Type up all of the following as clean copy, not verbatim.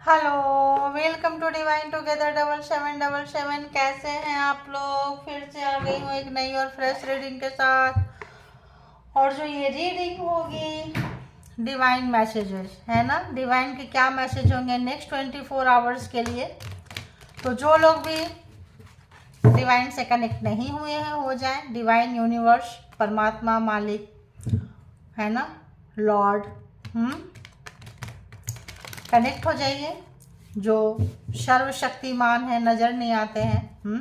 Hello, welcome to divine together 7777। कैसे हैं आप लोग? फिर से आ गई हूँ एक नई और फ्रेश रीडिंग के साथ। और जो ये रीडिंग होगी डिवाइन मैसेजेस है ना, डिवाइन के क्या मैसेज होंगे नेक्स्ट 24 आवर्स के लिए। तो जो लोग भी डिवाइन से कनेक्ट नहीं हुए हैं हो जाएं। डिवाइन यूनिवर्स, परमात्मा, मालिक है ना, लॉर्ड, कनेक्ट हो जाइए। जो सर्वशक्तिमान है, नज़र नहीं आते हैं।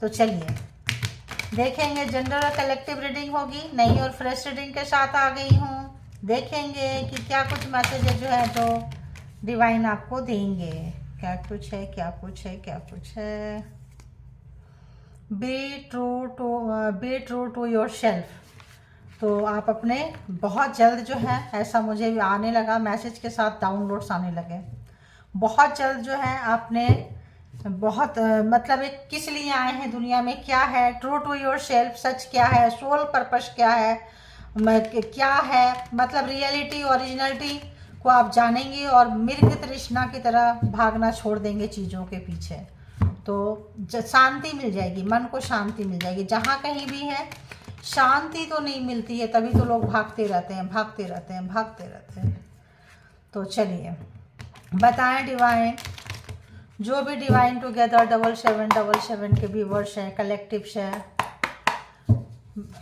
तो चलिए देखेंगे। जनरल और कलेक्टिव रीडिंग होगी, नई और फ्रेश रीडिंग के साथ आ गई हूँ। देखेंगे कि क्या कुछ मैसेज जो है जो डिवाइन आपको देंगे। क्या कुछ है, क्या कुछ है, क्या कुछ है। Be true to yourself. तो आप अपने बहुत जल्द जो है, ऐसा मुझे आने लगा मैसेज के साथ, डाउनलोड्स आने लगे। बहुत जल्द जो है आपने बहुत मतलब एक किस लिए आए हैं दुनिया में, क्या है ट्रू टू योर सेल्फ, सच क्या है, सोल पर्पस क्या है, क्या है, मतलब रियलिटी, ओरिजिनलिटी को आप जानेंगे और मृग तृष्णा की तरह भागना छोड़ देंगे चीज़ों के पीछे। तो शांति मिल जाएगी, मन को शांति मिल जाएगी। जहाँ कहीं भी है शांति तो नहीं मिलती है, तभी तो लोग भागते रहते हैं, भागते रहते हैं, भागते रहते हैं। तो चलिए बताएं डिवाइन, जो भी डिवाइन टुगेदर 7777 के व्यूवर्स हैं, कलेक्टिव्स हैं,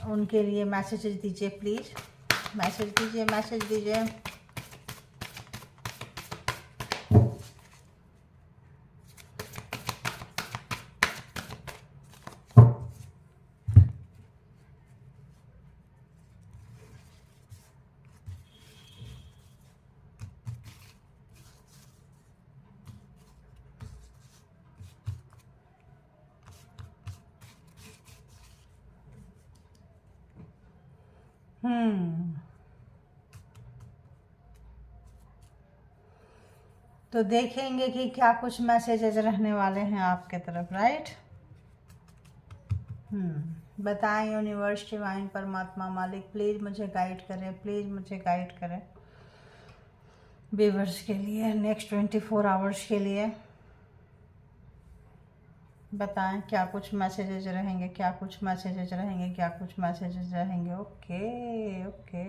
उनके लिए मैसेजेस दीजिए प्लीज़। मैसेज दीजिए, मैसेज दीजिए। तो देखेंगे कि क्या कुछ मैसेजेस रहने वाले हैं आपके तरफ, राइट। बताएं यूनिवर्स, डिवाइन, परमात्मा, मालिक, प्लीज़ मुझे गाइड करें, प्लीज़ मुझे गाइड करें व्यूवर्स के लिए नेक्स्ट 24 आवर्स के लिए। बताएं क्या कुछ मैसेजेस रहेंगे, क्या कुछ मैसेजेस रहेंगे, क्या कुछ मैसेजेस रहेंगे। ओके ओके,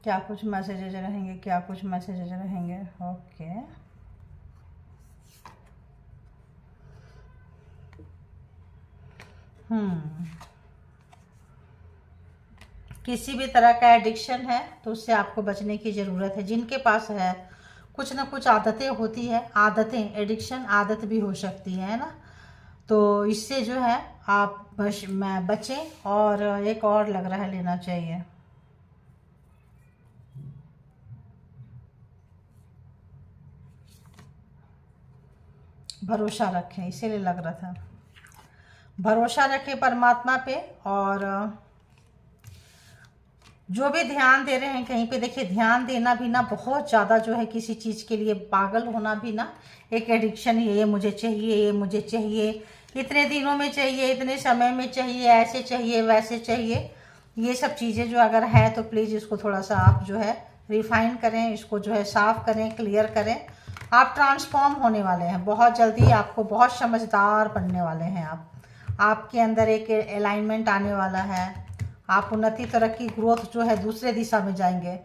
क्या कुछ मैसेजेस रहेंगे, क्या कुछ मैसेजेस रहेंगे। ओके किसी भी तरह का एडिक्शन है तो उससे आपको बचने की ज़रूरत है। जिनके पास है, कुछ ना कुछ आदतें होती है, आदतें, एडिक्शन आदत भी हो सकती है ना, तो इससे जो है आप बचें। और एक और लग रहा है लेना चाहिए, भरोसा रखें, इसीलिए लग रहा था। भरोसा रखें परमात्मा पे। और जो भी ध्यान दे रहे हैं कहीं पे, देखिए ध्यान देना भी ना बहुत ज़्यादा जो है, किसी चीज़ के लिए पागल होना भी ना एक एडिक्शन ही है। ये मुझे चाहिए, ये मुझे चाहिए, इतने दिनों में चाहिए, इतने समय में चाहिए, ऐसे चाहिए, वैसे चाहिए। ये सब चीज़ें जो अगर है तो प्लीज़ इसको थोड़ा सा आप जो है रिफाइन करें, इसको जो है साफ़ करें, क्लियर करें। आप ट्रांसफॉर्म होने वाले हैं बहुत जल्दी, आपको बहुत समझदार बनने वाले हैं आप। आपके अंदर एक अलाइनमेंट आने वाला है, आप उन्नति, तरक्की, ग्रोथ जो है दूसरे दिशा में जाएंगे।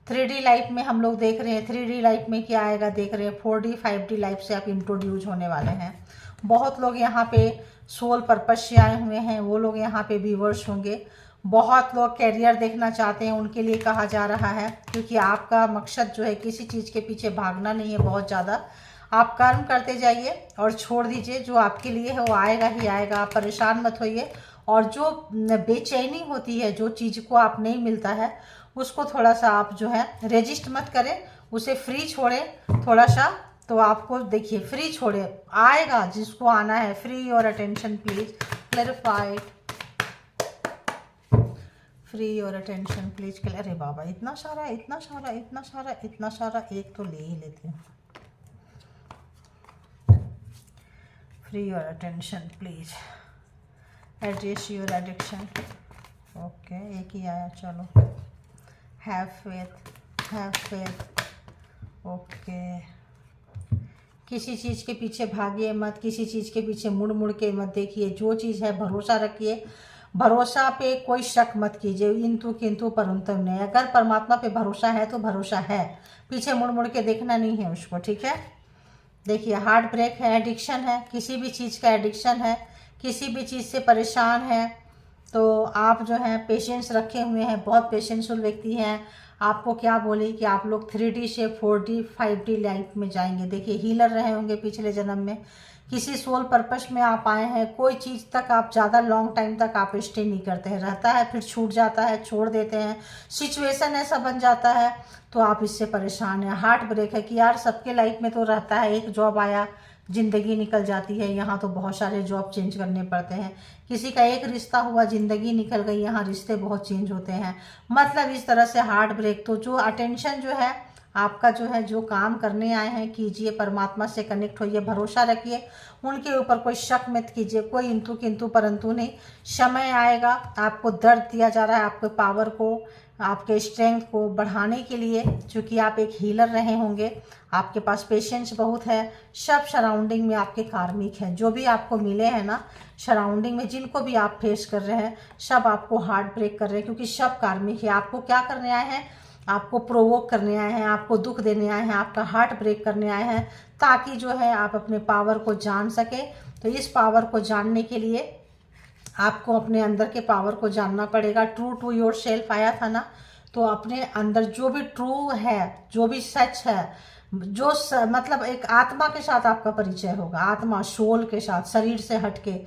3D लाइफ में हम लोग देख रहे हैं, 3D लाइफ में क्या आएगा देख रहे हैं, 4D 5D लाइफ से आप इंट्रोड्यूस होने वाले हैं। बहुत लोग यहाँ पे सोल पर्पस से आए हुए हैं, वो लोग यहाँ पे व्यूवर्स होंगे। बहुत लोग कैरियर देखना चाहते हैं, उनके लिए कहा जा रहा है, क्योंकि आपका मकसद जो है किसी चीज़ के पीछे भागना नहीं है बहुत ज़्यादा। आप कर्म करते जाइए और छोड़ दीजिए, जो आपके लिए है वो आएगा ही आएगा, आप परेशान मत होइए। और जो बेचैनी होती है, जो चीज़ को आप नहीं मिलता है, उसको थोड़ा सा आप जो है रेजिस्ट मत करें, उसे फ्री छोड़ें थोड़ा सा। तो आपको देखिए फ्री छोड़े, आएगा जिसको आना है। फ्री और अटेंशन प्लीज, क्लैरिफाइड, फ्री और अटेंशन प्लीज। अरे बाबा, इतना सारा, इतना सारा, इतना सारा, इतना सारा, एक तो ले ही लेते हैं। फ्री और attention please, address your addiction. Okay, एक ही आया, चलो। Have faith, have faith, okay, किसी चीज़ के पीछे भागिए मत, किसी चीज़ के पीछे मुड़ मुड़ के मत देखिए। जो चीज़ है भरोसा रखिए, भरोसा पे कोई शक मत कीजिए, इंतु किंतु परंतु नहीं। अगर परमात्मा पे भरोसा है तो भरोसा है, पीछे मुड़ मुड़ के देखना नहीं है उसको, ठीक है। देखिए हार्ट ब्रेक है, एडिक्शन है, किसी भी चीज़ का एडिक्शन है, किसी भी चीज़ से परेशान है, तो आप जो है पेशेंस रखे हुए हैं, बहुत पेशेंसफुल व्यक्ति हैं। आपको क्या बोले कि आप लोग 3D से 4D 5D लाइफ में जाएंगे। देखिए हीलर रहे होंगे पिछले जन्म में, किसी सोल पर्पस में आप आए हैं। कोई चीज़ तक आप ज़्यादा लॉन्ग टाइम तक आप स्टे नहीं करते हैं, रहता है फिर छूट जाता है, छोड़ देते हैं, सिचुएशन ऐसा बन जाता है, तो आप इससे परेशान हैं। हार्ट ब्रेक है कि यार सबके लाइफ में तो रहता है, एक जॉब आया ज़िंदगी निकल जाती है, यहाँ तो बहुत सारे जॉब चेंज करने पड़ते हैं। किसी का एक रिश्ता हुआ, ज़िंदगी निकल गई, यहाँ रिश्ते बहुत चेंज होते हैं। मतलब इस तरह से हार्ट ब्रेक। तो जो अटेंशन जो है आपका, जो है जो काम करने आए हैं कीजिए, परमात्मा से कनेक्ट होइए, भरोसा रखिए, उनके ऊपर कोई शक मत कीजिए, कोई इंतु किंतु परंतु नहीं। समय आएगा, आपको दर्द दिया जा रहा है, आपके पावर को, आपके स्ट्रेंथ को बढ़ाने के लिए, क्योंकि आप एक हीलर रहे होंगे, आपके पास पेशेंस बहुत है। सब सराउंडिंग में आपके कार्मिक हैं, जो भी आपको मिले हैं ना सराउंडिंग में, जिनको भी आप फेस कर रहे हैं, सब आपको हार्ट ब्रेक कर रहे हैं, क्योंकि सब कार्मिक है। आपको क्या करने आए हैं, आपको प्रोवोक करने आए हैं, आपको दुख देने आए हैं, आपका हार्ट ब्रेक करने आए हैं, ताकि जो है आप अपने पावर को जान सके। तो इस पावर को जानने के लिए आपको अपने अंदर के पावर को जानना पड़ेगा। ट्रू टू योर सेल्फ आया था ना, तो अपने अंदर जो भी ट्रू है, जो भी सच है, मतलब एक आत्मा के साथ आपका परिचय होगा, आत्मा सोल के साथ, शरीर से हटके।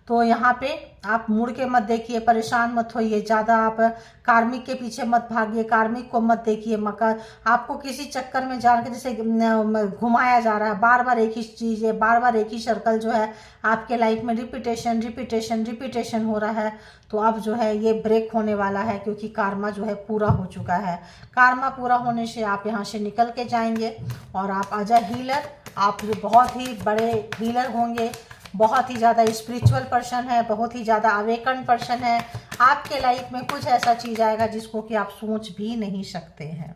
तो यहाँ पे आप मुड़ के मत देखिए, परेशान मत होइए, ज़्यादा आप कार्मिक के पीछे मत भागिए, कार्मिक को मत देखिए। मकर आपको किसी चक्कर में जान के जैसे घुमाया जा रहा है, बार बार एक ही चीज़ है, बार बार एक ही सर्कल जो है आपके लाइफ में रिपीटेशन रिपीटेशन रिपीटेशन हो रहा है। तो अब जो है ये ब्रेक होने वाला है, क्योंकि कार्मा जो है पूरा हो चुका है। कार्मा पूरा होने से आप यहाँ से निकल के जाएंगे और आप एज अ हीलर, आप बहुत ही बड़े हीलर होंगे, बहुत ही ज़्यादा स्पिरिचुअल पर्सन है, बहुत ही ज़्यादा अवेकन पर्सन है। आपके लाइफ में कुछ ऐसा चीज़ आएगा जिसको कि आप सोच भी नहीं सकते हैं।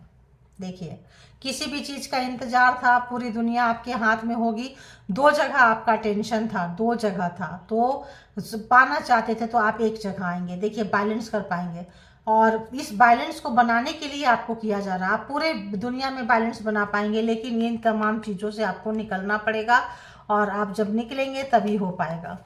देखिए किसी भी चीज़ का इंतजार था, पूरी दुनिया आपके हाथ में होगी। दो जगह आपका टेंशन था, दो जगह था, तो पाना चाहते थे तो आप एक जगह आएंगे। देखिए बैलेंस कर पाएंगे, और इस बैलेंस को बनाने के लिए आपको किया जा रहा है। आप पूरे दुनिया में बैलेंस बना पाएंगे, लेकिन इन तमाम चीज़ों से आपको निकलना पड़ेगा, और आप जब निकलेंगे तभी हो पाएगा।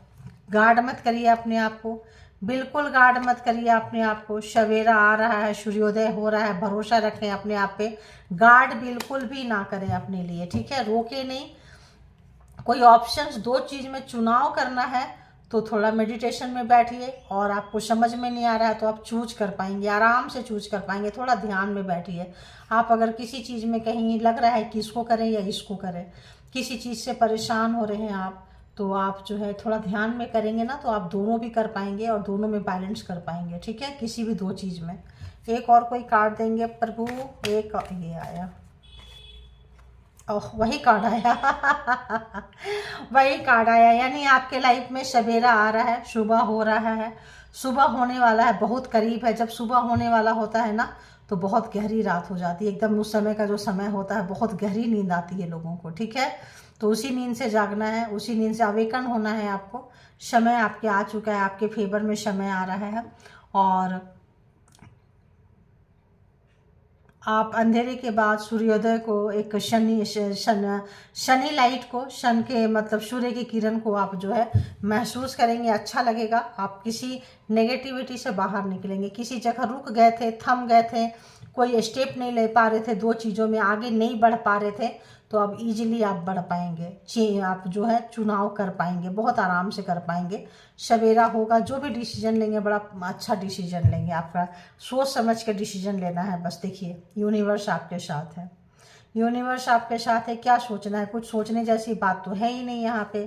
गार्ड मत करिए अपने आप को, बिल्कुल गार्ड मत करिए अपने आप को। सवेरा आ रहा है, सूर्योदय हो रहा है, भरोसा रखें अपने आप पे। गार्ड बिल्कुल भी ना करें अपने लिए, ठीक है, रोके नहीं। कोई ऑप्शंस, दो चीज़ में चुनाव करना है तो थोड़ा मेडिटेशन में बैठिए, और आपको समझ में नहीं आ रहा है तो आप चूज कर पाएंगे, आराम से चूज कर पाएंगे। थोड़ा ध्यान में बैठिए। आप अगर किसी चीज़ में कहीं लग रहा है कि इसको करें या इसको करें, किसी चीज़ से परेशान हो रहे हैं आप, तो आप जो है थोड़ा ध्यान में करेंगे ना, तो आप दोनों भी कर पाएंगे और दोनों में बैलेंस कर पाएंगे, ठीक है, किसी भी दो चीज़ में। एक और कोई कार्ड देंगे प्रभु, एक ये आया, ओह वही कार्ड आया वही कार्ड आया, यानी आपके लाइफ में सवेरा आ रहा है, सुबह हो रहा है, सुबह होने वाला है, बहुत करीब है। जब सुबह होने वाला होता है ना, तो बहुत गहरी रात हो जाती है एकदम। उस समय का जो समय होता है, बहुत गहरी नींद आती है लोगों को, ठीक है। तो उसी नींद से जागना है, उसी नींद से अवेकन होना है आपको। समय आपके आ चुका है, आपके फेवर में समय आ रहा है, और आप अंधेरे के बाद सूर्योदय को, एक शनि लाइट को, शन के मतलब सूर्य की किरण को आप जो है महसूस करेंगे, अच्छा लगेगा। आप किसी नेगेटिविटी से बाहर निकलेंगे। किसी जगह रुक गए थे, थम गए थे, कोई स्टेप नहीं ले पा रहे थे, दो चीज़ों में आगे नहीं बढ़ पा रहे थे, तो अब इजीली आप बढ़ पाएंगे। आप जो है चुनाव कर पाएंगे, बहुत आराम से कर पाएंगे। सवेरा होगा, जो भी डिसीजन लेंगे बड़ा अच्छा डिसीजन लेंगे। आपका सोच समझ के डिसीजन लेना है बस। देखिए यूनिवर्स आपके साथ है, यूनिवर्स आपके साथ है। क्या सोचना है, कुछ सोचने जैसी बात तो है ही नहीं यहाँ पे,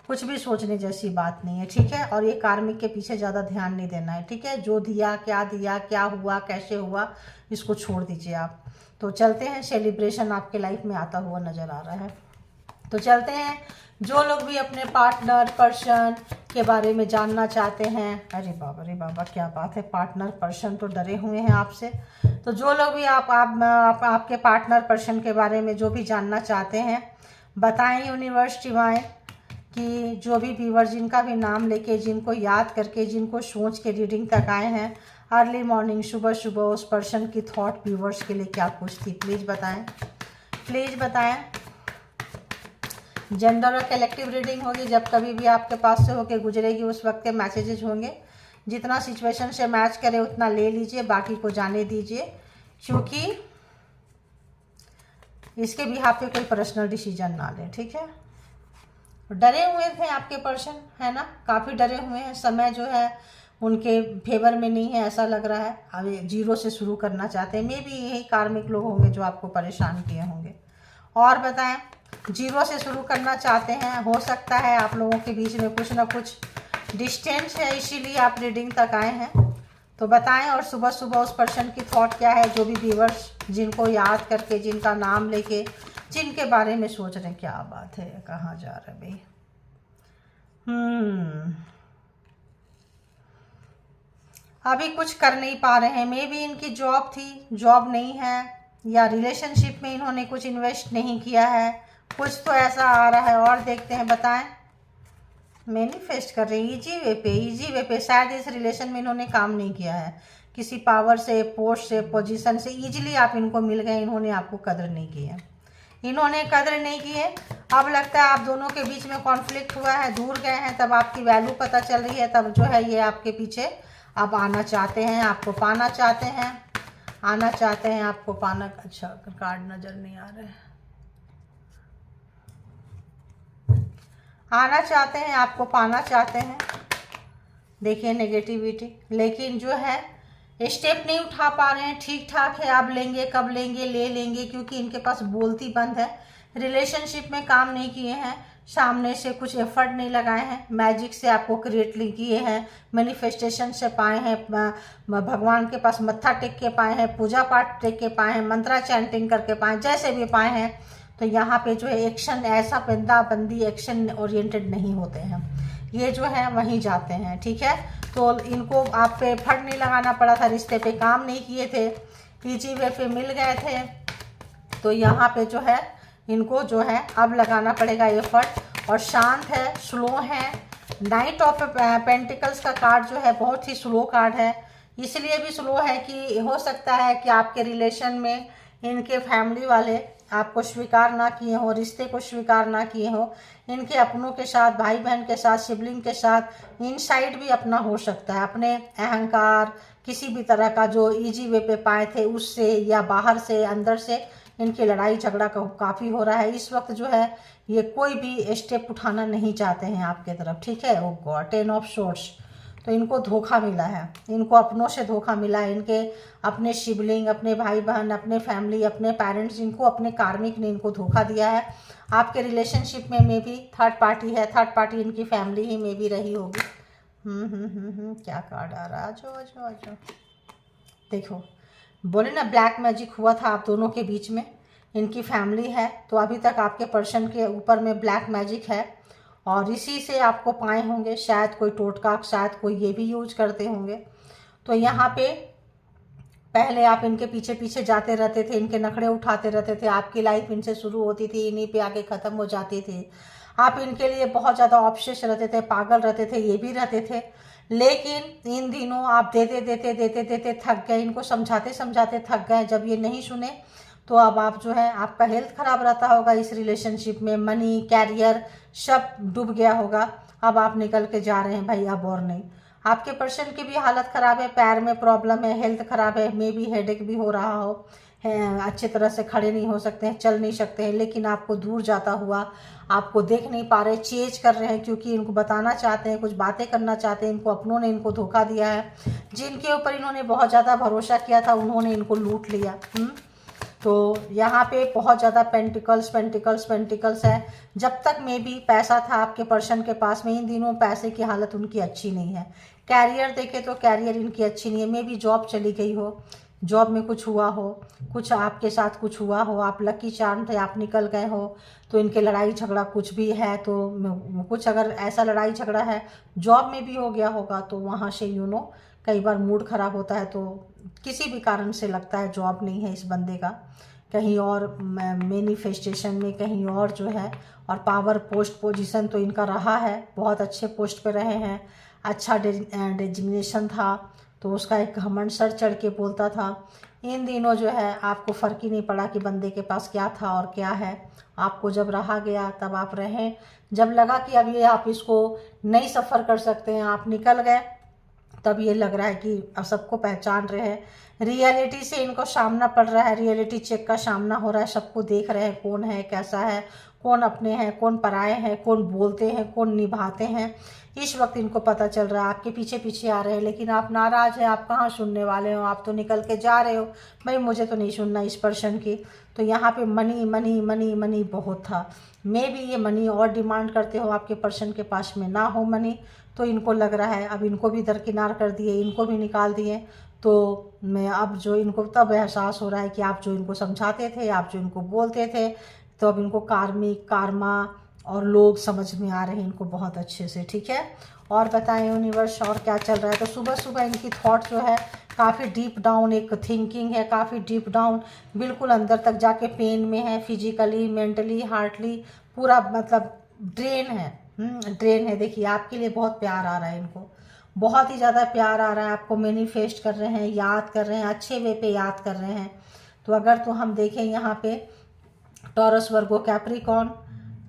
कुछ भी सोचने जैसी बात नहीं है, ठीक है। और ये कार्मिक के पीछे ज़्यादा ध्यान नहीं देना है, ठीक है। जो दिया, क्या हुआ, कैसे हुआ, इसको छोड़ दीजिए आप। तो चलते हैं, सेलिब्रेशन आपके लाइफ में आता हुआ नज़र आ रहा है। तो चलते हैं, जो लोग भी अपने पार्टनर पर्सन के बारे में जानना चाहते हैं, अरे बाबा क्या बात है, पार्टनर पर्सन तो डरे हुए हैं आपसे। तो जो लोग भी आपके पार्टनर पर्सन के बारे में जो भी जानना चाहते हैं, बताएं यूनिवर्स डिवाइन कि जो भी व्यूअर जिनका भी नाम लेके, जिनको याद करके, जिनको सोच के रीडिंग तक आए हैं, अर्ली मॉर्निंग सुबह सुबह उस पर्सन की थॉट व्यूअर्स के लिए क्या कुछ थी, प्लीज़ बताएं, प्लीज़ बताएं। जेंडर और कलेक्टिव रीडिंग होगी, जब कभी भी आपके पास से होके गुजरेगी उस वक्त के मैसेजेज होंगे। जितना सिचुएशन से मैच करे उतना ले लीजिए, बाकी को जाने दीजिए, क्योंकि इसके भी आप पे कोई पर्सनल डिसीजन ना लें, ठीक है। डरे हुए थे आपके पर्सन, है ना, काफ़ी डरे हुए हैं, समय जो है उनके फेवर में नहीं है ऐसा लग रहा है। अब जीरो से शुरू करना चाहते हैं, मे बी यही कार्मिक लोग होंगे जो आपको परेशान किए होंगे। और बताएं, जीरो से शुरू करना चाहते हैं, हो सकता है आप लोगों के बीच में कुछ ना कुछ डिस्टेंस है, इसीलिए आप रीडिंग तक आए हैं। तो बताएं, और सुबह सुबह उस पर्सन की थॉट क्या है, जो भी व्यूअर्स जिनको याद करके, जिनका नाम लेके, जिनके बारे में सोच रहे हैं। क्या बात है, कहाँ जा रहे भाई। अभी कुछ कर नहीं पा रहे हैं, मे बी इनकी जॉब थी, जॉब नहीं है, या रिलेशनशिप में इन्होंने कुछ इन्वेस्ट नहीं किया है, कुछ तो ऐसा आ रहा है। और देखते हैं, बताएं। मैनिफेस्ट कर रहे हैं इजी वे पे शायद इस रिलेशन में इन्होंने काम नहीं किया है, किसी पावर से, पोस्ट से, पोजीशन से इजीली आप इनको मिल गए, इन्होंने आपको कदर नहीं की है, इन्होंने कदर नहीं की है। अब लगता है आप दोनों के बीच में कॉन्फ्लिक्ट हुआ है, दूर गए हैं, तब आपकी वैल्यू पता चल रही है, तब जो है ये आपके पीछे अब आना चाहते हैं, आपको पाना चाहते हैं, आना चाहते हैं, आपको पाना। अच्छा, कार्ड नज़र नहीं आ रहे। आना चाहते हैं, आपको पाना चाहते हैं। देखिए नेगेटिविटी, लेकिन जो है स्टेप नहीं उठा पा रहे हैं। ठीक ठाक है, अब लेंगे, कब लेंगे, ले लेंगे, क्योंकि इनके पास बोलती बंद है। रिलेशनशिप में काम नहीं किए हैं, सामने से कुछ एफर्ट नहीं लगाए हैं, मैजिक से आपको क्रिएट किए हैं, मैनिफेस्टेशन से पाए हैं, भगवान के पास मत्था टेक के पाए हैं, पूजा पाठ टेक के पाए हैं, मंत्रा चैंटिंग करके पाए, जैसे भी पाए हैं। तो यहाँ पे जो है एक्शन, ऐसा बंदी एक्शन ओरिएंटेड नहीं होते हैं, ये जो है वहीं जाते हैं, ठीक है। तो इनको आप पे एफर्ट नहीं लगाना पड़ा था, रिश्ते पे काम नहीं किए थे, इजी वे पे मिल गए थे। तो यहाँ पे जो है इनको जो है अब लगाना पड़ेगा एफर्ट। और शांत है, स्लो है। नाइट ऑफ पेंटिकल्स का कार्ड जो है बहुत ही स्लो कार्ड है, इसलिए भी स्लो है कि हो सकता है कि आपके रिलेशन में इनके फैमिली वाले आपको स्वीकार ना किए हो, रिश्ते को स्वीकार ना किए हो। इनके अपनों के साथ, भाई बहन के साथ, सिबलिंग के साथ इनसाइड भी अपना हो सकता है, अपने अहंकार किसी भी तरह का जो इजी वे पे पाए थे उससे, या बाहर से, अंदर से इनकी लड़ाई झगड़ा काफ़ी हो रहा है इस वक्त। जो है ये कोई भी स्टेप उठाना नहीं चाहते हैं आपके तरफ, ठीक है। ओ गॉड, 10 ऑफ सोर्स। तो इनको धोखा मिला है, इनको अपनों से धोखा मिला है, इनके अपने सिबलिंग, अपने भाई बहन, अपने फैमिली, अपने पेरेंट्स, इनको अपने कार्मिक ने इनको धोखा दिया है। आपके रिलेशनशिप में मे बी थर्ड पार्टी है, थर्ड पार्टी इनकी फैमिली ही मे बी रही होगी। क्या कार्ड आ रहा है, आजो। देखो, बोले ना ब्लैक मैजिक हुआ था आप दोनों के बीच में, इनकी फैमिली है, तो अभी तक आपके पर्सन के ऊपर में ब्लैक मैजिक है, और इसी से आपको पाए होंगे। शायद कोई टोटका, शायद कोई ये भी यूज करते होंगे। तो यहाँ पे पहले आप इनके पीछे पीछे जाते रहते थे, इनके नखड़े उठाते रहते थे, आपकी लाइफ इनसे शुरू होती थी, इन्हीं पे आके ख़त्म हो जाती थी। आप इनके लिए बहुत ज़्यादा ऑब्सेस रहते थे, पागल रहते थे, ये भी रहते थे। लेकिन इन दिनों आप देते थक गए, इनको समझाते समझाते थक गए। जब ये नहीं सुने तो अब आप जो है, आपका हेल्थ ख़राब रहता होगा इस रिलेशनशिप में, मनी, कैरियर सब डूब गया होगा। अब आप निकल के जा रहे हैं भाई, अब और नहीं। आपके पर्सन की भी हालत ख़राब है, पैर में प्रॉब्लम है, हेल्थ ख़राब है, मे बी हेडेक भी हो रहा हो, अच्छे तरह से खड़े नहीं हो सकते हैं, चल नहीं सकते हैं। लेकिन आपको दूर जाता हुआ आपको देख नहीं पा रहे, चेंज कर रहे हैं, क्योंकि इनको बताना चाहते हैं, कुछ बातें करना चाहते हैं। इनको अपनों ने इनको धोखा दिया है, जिनके ऊपर इन्होंने बहुत ज़्यादा भरोसा किया था उन्होंने इनको लूट लिया। तो यहाँ पे बहुत ज़्यादा पेंटिकल्स है। जब तक में भी पैसा था आपके पर्सन के पास में, इन दिनों पैसे की हालत उनकी अच्छी नहीं है। कैरियर देखे तो कैरियर इनकी अच्छी नहीं है, में भी जॉब चली गई हो, जॉब में कुछ हुआ हो, कुछ आपके साथ कुछ हुआ हो, आप लकी चार्म थे, आप निकल गए हो। तो इनके लड़ाई झगड़ा कुछ भी है, तो कुछ अगर ऐसा लड़ाई झगड़ा है जॉब में भी हो गया होगा, तो वहाँ से कई बार मूड ख़राब होता है तो किसी भी कारण से लगता है जॉब नहीं है इस बंदे का, कहीं और मैनिफेस्टेशन में कहीं और जो है। और पावर पोस्ट पोजीशन तो इनका रहा है, बहुत अच्छे पोस्ट पे रहे हैं, अच्छा डेजिग्नेशन था, तो उसका एक घमंड सर चढ़ के बोलता था। इन दिनों जो है आपको फ़र्क ही नहीं पड़ा कि बंदे के पास क्या था और क्या है। आपको जब रहा गया तब आप रहें, जब लगा कि अब ये आप इसको नहीं सफ़र कर सकते हैं आप निकल गए, तब ये लग रहा है कि अब सबको पहचान रहे हैं। रियलिटी से इनको सामना पड़ रहा है, रियलिटी चेक का सामना हो रहा है, सबको देख रहे हैं कौन है कैसा है, कौन अपने हैं कौन पराए हैं, कौन बोलते हैं कौन निभाते हैं। इस वक्त इनको पता चल रहा है, आपके पीछे पीछे आ रहे हैं, लेकिन आप नाराज़ हैं, आप कहाँ सुनने वाले हो, आप तो निकल के जा रहे हो। भाई मुझे तो नहीं सुनना इस पर्सन की। तो यहाँ पे मनी मनी मनी मनी बहुत था, मे भी ये मनी और डिमांड करते हो, आपके पर्सन के पास में ना हो मनी, तो इनको लग रहा है अब इनको भी दरकिनार कर दिए, इनको भी निकाल दिए। तो मैं अब जो इनको तब एहसास हो रहा है कि आप जो इनको समझाते थे, आप जो इनको बोलते थे, तो अब इनको कार्मिक कारमा और लोग समझ में आ रहे हैं इनको बहुत अच्छे से। ठीक है, और बताएं यूनिवर्स और क्या चल रहा है। तो सुबह सुबह इनकी थॉट जो है काफ़ी डीप डाउन एक थिंकिंग है, काफ़ी डीप डाउन बिल्कुल अंदर तक जाके पेन में है, फिजिकली मेंटली हार्टली पूरा मतलब ड्रेन है, ड्रेन है। देखिए आपके लिए बहुत प्यार आ रहा है इनको, बहुत ही ज़्यादा प्यार आ रहा है, आपको मैनिफेस्ट कर रहे हैं, याद कर रहे हैं, अच्छे वे पे याद कर रहे हैं। तो अगर तो हम देखें यहाँ पे Taurus Virgo Capricorn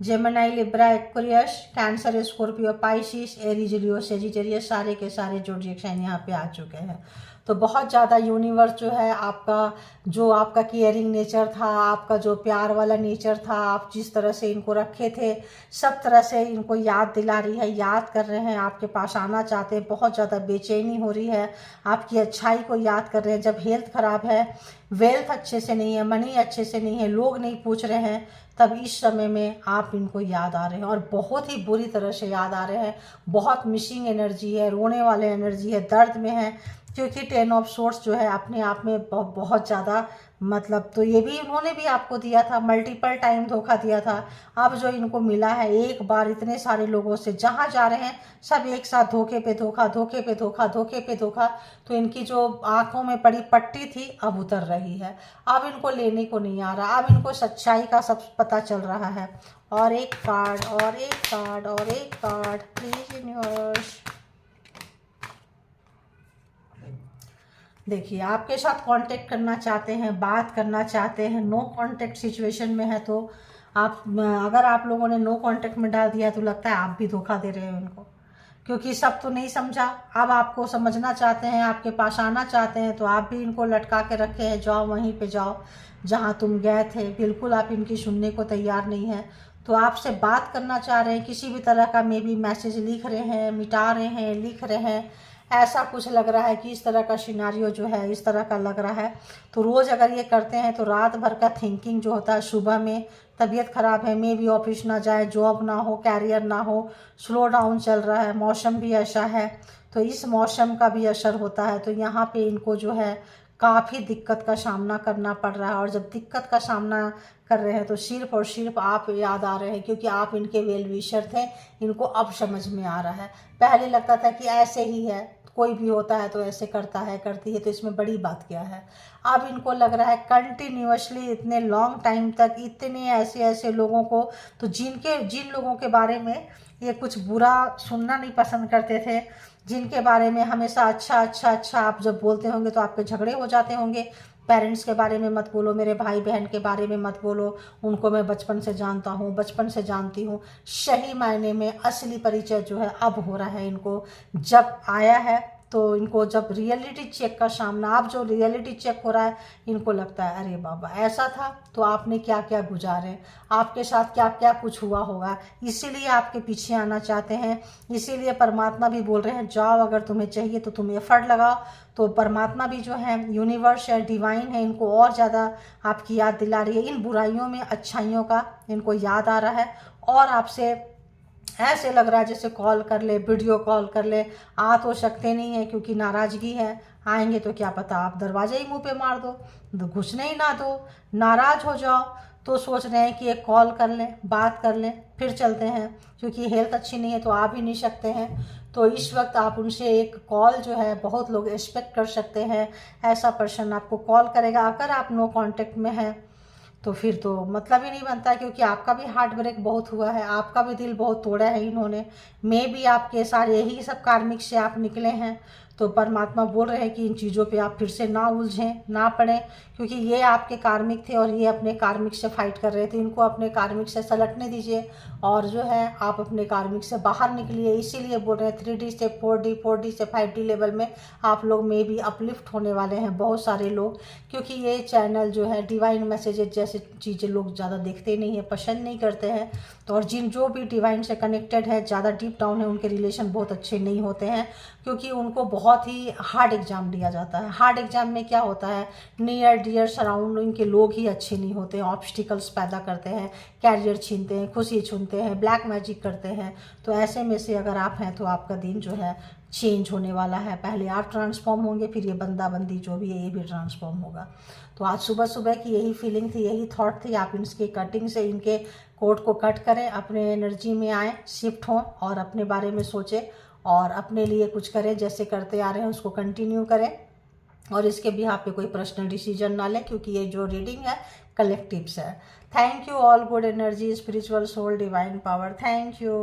Gemini Libra Aquarius cancer Scorpio Pisces Aries Leo Sagittarius सारे के सारे ज़ोडिएक साइन यहाँ पे आ चुके हैं। तो बहुत ज़्यादा यूनिवर्स जो है आपका जो आपका केयरिंग नेचर था, आपका जो प्यार वाला नेचर था, आप जिस तरह से इनको रखे थे, सब तरह से इनको याद दिला रही है, याद कर रहे हैं, आपके पास आना चाहते हैं, बहुत ज़्यादा बेचैनी हो रही है, आपकी अच्छाई को याद कर रहे हैं। जब हेल्थ ख़राब है, वेल्थ अच्छे से नहीं है, मनी अच्छे से नहीं है, लोग नहीं पूछ रहे हैं, तब इस समय में आप इनको याद आ रहे हैं और बहुत ही बुरी तरह से याद आ रहे हैं। बहुत मिसिंग एनर्जी है, रोने वाले एनर्जी है, दर्द में है, क्योंकि 10 ऑफ सोर्स जो है अपने आप में बहुत ज़्यादा मतलब, तो ये भी उन्होंने भी आपको दिया था, मल्टीपल टाइम धोखा दिया था। अब जो इनको मिला है एक बार इतने सारे लोगों से, जहाँ जा रहे हैं सब एक साथ धोखे पे धोखा, धोखे पे धोखा, धोखे पे धोखा। तो इनकी जो आंखों में पड़ी पट्टी थी अब उतर रही है, अब इनको लेने को नहीं आ रहा, अब इनको सच्चाई का सब पता चल रहा है। और एक कार्ड और एक कार्ड और एक कार्ड प्लीज यूनिवर्स। देखिए आपके साथ कांटेक्ट करना चाहते हैं, बात करना चाहते हैं, नो कांटेक्ट सिचुएशन में है, तो आप अगर आप लोगों ने नो कांटेक्ट में डाल दिया तो लगता है आप भी धोखा दे रहे हो इनको, क्योंकि सब तो नहीं समझा, अब आपको समझना चाहते हैं, आपके पास आना चाहते हैं, तो आप भी इनको लटका के रखे हैं, जाओ वहीं पे जाओ जहाँ तुम गए थे। बिल्कुल आप इनकी सुनने को तैयार नहीं है, तो आपसे बात करना चाह रहे हैं, किसी भी तरह का मे बी मैसेज लिख रहे हैं, मिटा रहे हैं, लिख रहे हैं, ऐसा कुछ लग रहा है कि इस तरह का सिनारियो जो है इस तरह का लग रहा है। तो रोज़ अगर ये करते हैं तो रात भर का थिंकिंग जो होता है, सुबह में तबीयत ख़राब है, मे भी ऑफिस ना जाए, जॉब ना हो, कैरियर ना हो, स्लो डाउन चल रहा है, मौसम भी ऐसा है, तो इस मौसम का भी असर होता है। तो यहाँ पे इनको जो है काफ़ी दिक्कत का सामना करना पड़ रहा है, और जब दिक्कत का सामना कर रहे हैं तो सिर्फ और सिर्फ आप याद आ रहे हैं, क्योंकि आप इनके वेल विशर थे। इनको अब समझ में आ रहा है, पहले लगता था कि ऐसे ही है, कोई भी होता है तो ऐसे करता है करती है, तो इसमें बड़ी बात क्या है। अब इनको लग रहा है कंटिन्यूअसली इतने लॉन्ग टाइम तक इतने ऐसे ऐसे लोगों को, तो जिन लोगों के बारे में ये कुछ बुरा सुनना नहीं पसंद करते थे, जिनके बारे में हमेशा अच्छा अच्छा अच्छा आप जब बोलते होंगे तो आपके झगड़े हो जाते होंगे, पेरेंट्स के बारे में मत बोलो, मेरे भाई बहन के बारे में मत बोलो, उनको मैं बचपन से जानता हूँ, बचपन से जानती हूँ। सही मायने में असली परिचय जो है अब हो रहा है इनको, जब आया है तो इनको जब रियलिटी चेक का सामना, अब जो रियलिटी चेक हो रहा है, इनको लगता है अरे बाबा ऐसा था, तो आपने क्या क्या गुजारे, आपके साथ क्या क्या कुछ हुआ होगा, इसीलिए आपके पीछे आना चाहते हैं। इसीलिए परमात्मा भी बोल रहे हैं जाओ, अगर तुम्हें चाहिए तो तुम एफर्ट लगाओ। तो परमात्मा भी जो है, यूनिवर्स है, डिवाइन है, इनको और ज़्यादा आपकी याद दिला रही है, इन बुराइयों में अच्छाइयों का इनको याद आ रहा है, और आपसे ऐसे लग रहा है जैसे कॉल कर ले, वीडियो कॉल कर ले। आ तो सकते नहीं है क्योंकि नाराज़गी है, आएंगे तो क्या पता आप दरवाज़ा ही मुंह पे मार दो, घुसने ही ना दो, नाराज़ हो जाओ, तो सोच रहे हैं कि एक कॉल कर लें, बात कर लें, फिर चलते हैं, क्योंकि हेल्थ अच्छी नहीं है तो आ भी नहीं सकते हैं। तो इस वक्त आप उनसे एक कॉल जो है, बहुत लोग एक्सपेक्ट कर सकते हैं ऐसा पर्सन आपको कॉल करेगा। अगर आप नो कांटेक्ट में हैं तो फिर तो मतलब ही नहीं बनता, क्योंकि आपका भी हार्ट ब्रेक बहुत हुआ है, आपका भी दिल बहुत तोड़ा है इन्होंने। मे भी आपके सारे यही सब कार्मिक से आप निकले हैं। तो परमात्मा बोल रहे हैं कि इन चीज़ों पे आप फिर से ना उलझें, ना पड़ें, क्योंकि ये आपके कार्मिक थे और ये अपने कार्मिक से फाइट कर रहे थे। इनको अपने कार्मिक से सलटने दीजिए और जो है आप अपने कार्मिक से बाहर निकलिए। इसीलिए बोल रहे हैं 3D से 4D, 4D से 5D लेवल में आप लोग में भी अपलिफ्ट होने वाले हैं, बहुत सारे लोग। क्योंकि ये चैनल जो है डिवाइन मैसेजेस जैसे चीज़ें लोग ज़्यादा देखते नहीं हैं, पसंद नहीं करते हैं। तो और जो भी डिवाइन से कनेक्टेड है, ज़्यादा डीप डाउन है, उनके रिलेशन बहुत अच्छे नहीं होते हैं, क्योंकि उनको बहुत ही हार्ड एग्जाम दिया जाता है। हार्ड एग्जाम में क्या होता है, नियर डियर सराउंड इनके लोग ही अच्छे नहीं होते हैं, ऑब्स्टिकल्स पैदा करते हैं, कैरियर छीनते हैं, खुशी छीनते हैं, ब्लैक मैजिक करते हैं। तो ऐसे में से अगर आप हैं तो आपका दिन जो है चेंज होने वाला है। पहले आप ट्रांसफॉर्म होंगे, फिर ये बंदा बंदी जो भी है ये भी ट्रांसफॉर्म होगा। तो आज सुबह सुबह की यही फीलिंग थी, यही थॉट थी। आप इसके कटिंग से इनके कोट को कट करें, अपने एनर्जी में आए, शिफ्ट हों और अपने बारे में सोचें और अपने लिए कुछ करें। जैसे करते आ रहे हैं उसको कंटिन्यू करें और इसके बिहाफ पे कोई पर्सनल डिसीजन ना लें, क्योंकि ये जो रीडिंग है कलेक्टिव्स है। Thank you all, good energy, spiritual soul, divine power. Thank you.